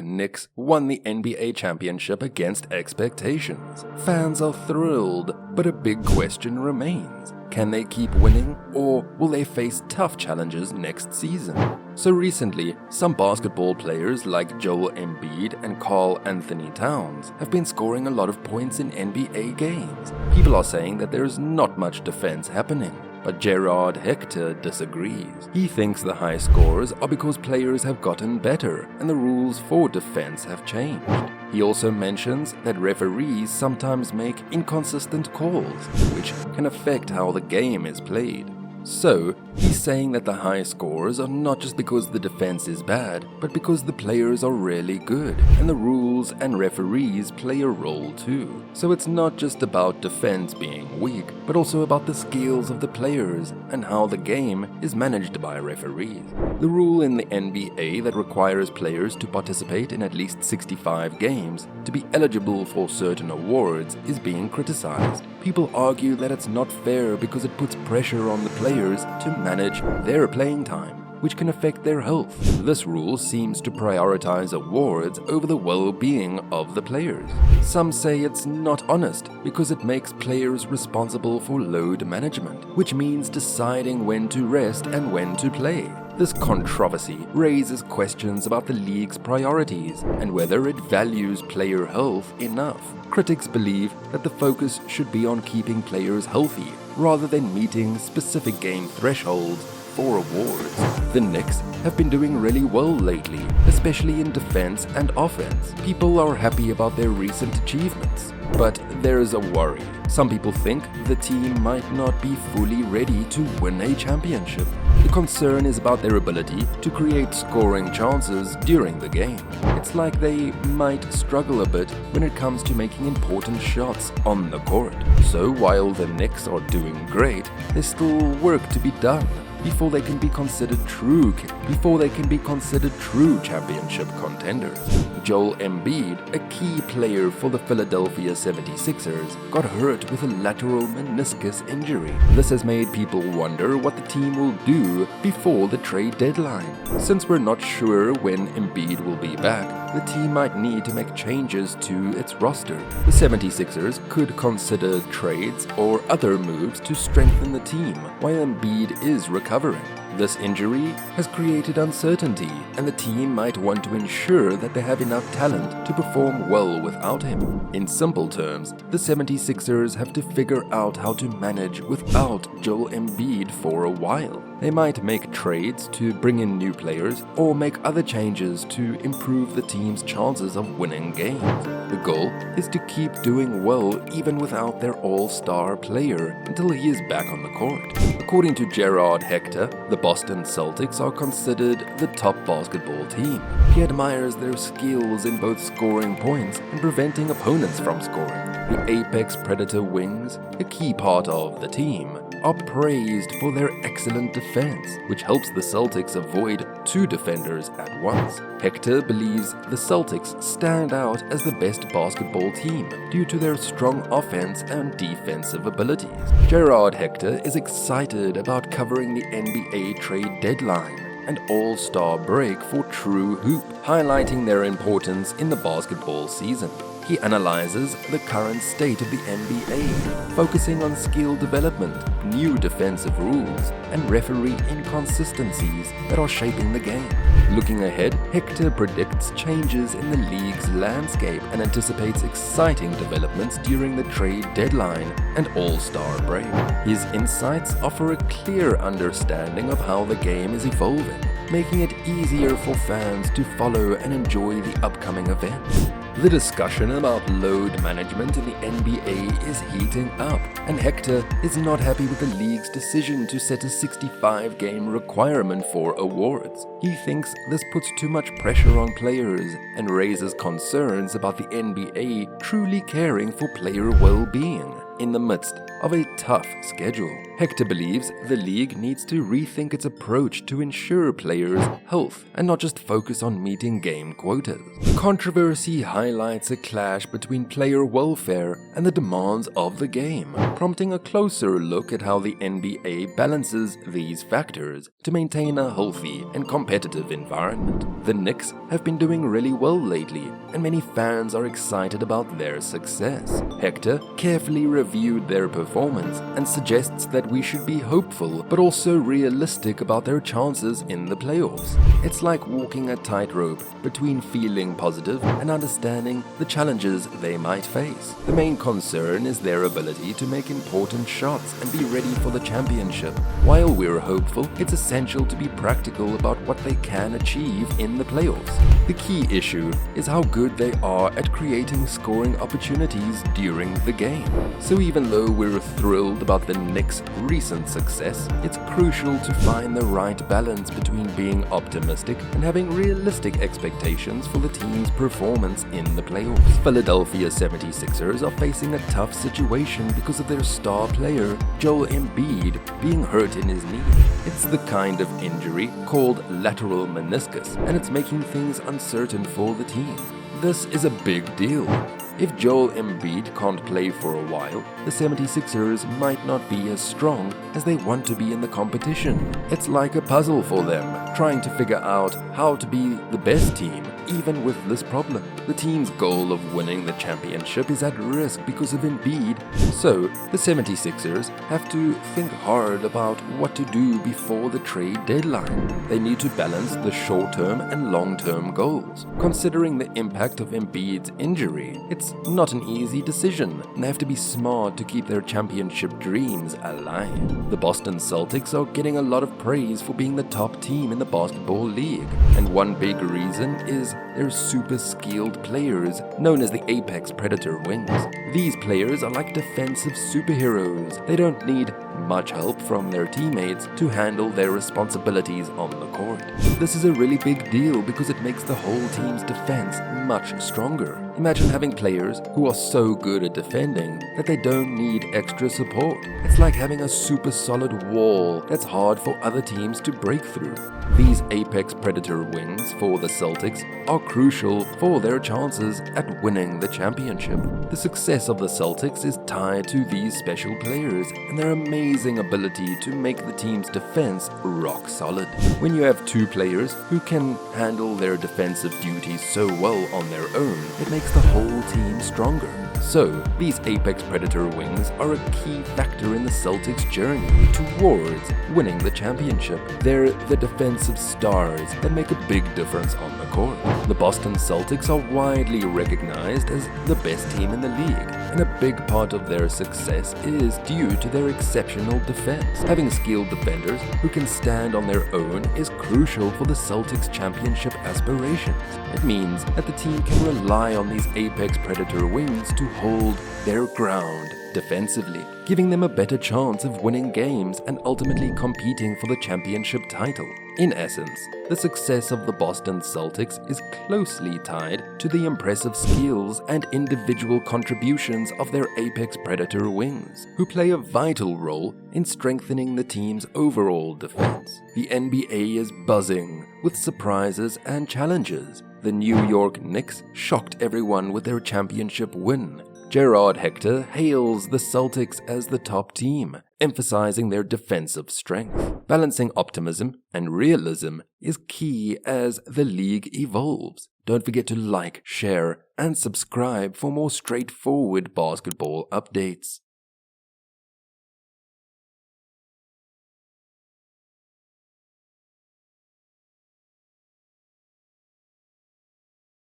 Knicks won the NBA championship against expectations. Fans are thrilled, but a big question remains. Can they keep winning, or will they face tough challenges next season? So recently, some basketball players like Joel Embiid and Karl Anthony Towns have been scoring a lot of points in NBA games. People are saying that there's not much defense happening. But Gerard Hector disagrees. He thinks the high scores are because players have gotten better and the rules for defense have changed. He also mentions that referees sometimes make inconsistent calls, which can affect how the game is played. So, he's saying that the high scores are not just because the defense is bad, but because the players are really good, and the rules and referees play a role too. So it's not just about defense being weak, but also about the skills of the players and how the game is managed by referees. The rule in the NBA that requires players to participate in at least 65 games to be eligible for certain awards is being criticized. People argue that it's not fair because it puts pressure on the players to manage their playing time, which can affect their health. This rule seems to prioritize awards over the well-being of the players. Some say it's not honest because it makes players responsible for load management, which means deciding when to rest and when to play. This controversy raises questions about the league's priorities and whether it values player health enough. Critics believe that the focus should be on keeping players healthy rather than meeting specific game thresholds for awards. The Knicks have been doing really well lately, especially in defense and offense. People are happy about their recent achievements, but there is a worry. Some people think the team might not be fully ready to win a championship. The concern is about their ability to create scoring chances during the game. It's like they might struggle a bit when it comes to making important shots on the court. So while the Knicks are doing great, there's still work to be done before they can be considered true championship contenders. Joel Embiid, a key player for the Philadelphia 76ers, got hurt with a lateral meniscus injury. This has made people wonder what the team will do before the trade deadline. Since we're not sure when Embiid will be back, the team might need to make changes to its roster. The 76ers could consider trades or other moves to strengthen the team while Embiid is recovering. This injury has created uncertainty, and the team might want to ensure that they have enough talent to perform well without him. In simple terms, the 76ers have to figure out how to manage without Joel Embiid for a while. They might make trades to bring in new players or make other changes to improve the team's chances of winning games. The goal is to keep doing well even without their all-star player until he is back on the court. According to Gerard Hector, the Boston Celtics are considered the top basketball team. He admires their skills in both scoring points and preventing opponents from scoring. The apex predator wings, a key part of the team, are praised for their excellent defense, which helps the Celtics avoid two defenders at once. Hector believes the Celtics stand out as the best basketball team due to their strong offense and defensive abilities. Gerard Hector is excited about covering the NBA trade deadline and all-star break for True Hoop, highlighting their importance in the basketball season. He analyzes the current state of the NBA, focusing on skill development, new defensive rules, and referee inconsistencies that are shaping the game. Looking ahead, Hector predicts changes in the league's landscape and anticipates exciting developments during the trade deadline and all-star break. His insights offer a clear understanding of how the game is evolving, making it easier for fans to follow and enjoy the upcoming events. The discussion about load management in the NBA is heating up, and Hector is not happy with the league's decision to set a 65-game requirement for awards. He thinks this puts too much pressure on players and raises concerns about the NBA truly caring for player well-being in the midst of a tough schedule. Hector believes the league needs to rethink its approach to ensure players' health and not just focus on meeting game quotas. The controversy highlights a clash between player welfare and the demands of the game, prompting a closer look at how the NBA balances these factors to maintain a healthy and competitive environment. The Knicks have been doing really well lately, and many fans are excited about their success. Hector carefully reviewed their performance and suggests that we should be hopeful but also realistic about their chances in the playoffs. It's like walking a tightrope between feeling positive and understanding the challenges they might face. The main concern is their ability to make important shots and be ready for the championship. While we're hopeful, it's essential to be practical about what they can achieve in the playoffs. The key issue is how good they are at creating scoring opportunities during the game. So even though we're thrilled about the Knicks' recent success, it's crucial to find the right balance between being optimistic and having realistic expectations for the team's performance in the playoffs. Philadelphia 76ers are facing a tough situation because of their star player, Joel Embiid, being hurt in his knee. It's the kind of injury called lateral meniscus, and it's making things uncertain for the team. This is a big deal. If Joel Embiid can't play for a while, the 76ers might not be as strong as they want to be in the competition. It's like a puzzle for them, trying to figure out how to be the best team, even with this problem. The team's goal of winning the championship is at risk because of Embiid, so the 76ers have to think hard about what to do before the trade deadline. They need to balance the short-term and long-term goals. Considering the impact of Embiid's injury, it's not an easy decision, and they have to be smart to keep their championship dreams alive. The Boston Celtics are getting a lot of praise for being the top team in the basketball league, and one big reason is their super skilled players, known as the Apex Predator Wings. These players are like defensive superheroes. They don't need much help from their teammates to handle their responsibilities on the court. This is a really big deal because it makes the whole team's defense much stronger. Imagine having players who are so good at defending that they don't need extra support. It's like having a super solid wall that's hard for other teams to break through. These Apex Predator Wings for the Celtics are crucial for their chances at winning the championship. The success of the Celtics is tied to these special players and their amazing ability to make the team's defense rock solid. When you have two players who can handle their defensive duties so well on their own, it makes the whole team stronger. So, these Apex Predator Wings are a key factor in the Celtics' journey towards winning the championship. They're the defensive stars that make a big difference on the court. The Boston Celtics are widely recognized as the best team in the league, and a big part of their success is due to their exceptional defense. Having skilled defenders who can stand on their own is crucial for the Celtics' championship aspirations. It means that the team can rely on these Apex Predator Wings to hold their ground defensively, giving them a better chance of winning games and ultimately competing for the championship title. In essence, the success of the Boston Celtics is closely tied to the impressive skills and individual contributions of their Apex Predator Wings, who play a vital role in strengthening the team's overall defense. The NBA is buzzing with surprises and challenges. The New York Knicks shocked everyone with their championship win. Gerard Hector hails the Celtics as the top team, emphasizing their defensive strength. Balancing optimism and realism is key as the league evolves. Don't forget to like, share, and subscribe for more straightforward basketball updates.